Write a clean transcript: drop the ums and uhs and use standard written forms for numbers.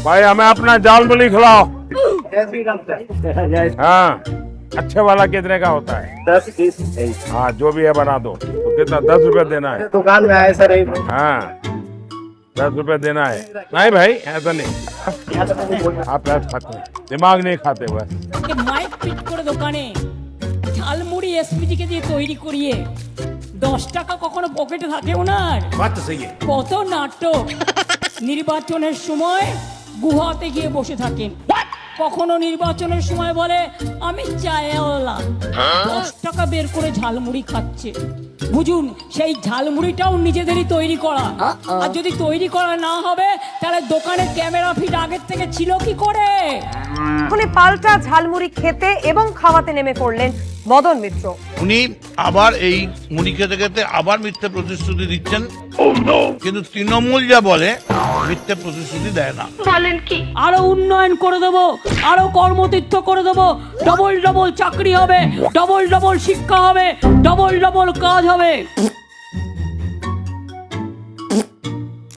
भाई हमें अपना जाल मुली खिलाओ। हाँ, अच्छे वाला कितने का होता है? 10-20। हाँ, जो भी है बना दो। तो कितना 10 रुपए देना है? दुकान में आए सर। हाँ, 10 रुपए देना है। नहीं भाई, ऐसा नहीं। आप ऐसा खाते हैं, दिमाग नहीं खाते बस। মাইক ফিট করে দোকানে ঝালমুড়ি এসপিজি কে দিয়ে তৈরি করিয়ে 10 টাকা কখনো পকেটে থাকে ওনার? কত নাটক! নির্বাচনের সময় গুহাতে গিয়ে বসে থাকেন, কখনো নির্বাচনের সময় বলে আমি চায়ওয়ালা, 10 টাকা বের করে ঝালমুড়ি খাচ্ছে। বুঝুন, সেই ঝালমুড়িটাও নিজেদেরই তৈরি করা। আর যদি তৈরি করা না হবে তাহলে দোকানে ক্যামেরা ফিট আগের থেকে ছিল কি করে? উনি পাল্টা ঝালমুড়ি খেতে এবং খাওয়াতে নেমে পড়লেন মদন মিত্র। উনি আবার এই মুড়ি খেতে খেতে আবার মিথ্যে প্রতিশ্রুতি দিচ্ছেন, কিন্তু তৃণমূল যা বলে মিথ্যে প্রতিশ্রুতি দেয় না। আরো উন্নয়ন করে দেবো, আরো কর্মতীর্থ করে দেবো, ডবল ডবল চাকরি হবে, ডবল ডবল শিক্ষা হবে, ডবল ডবল কাজ হবে।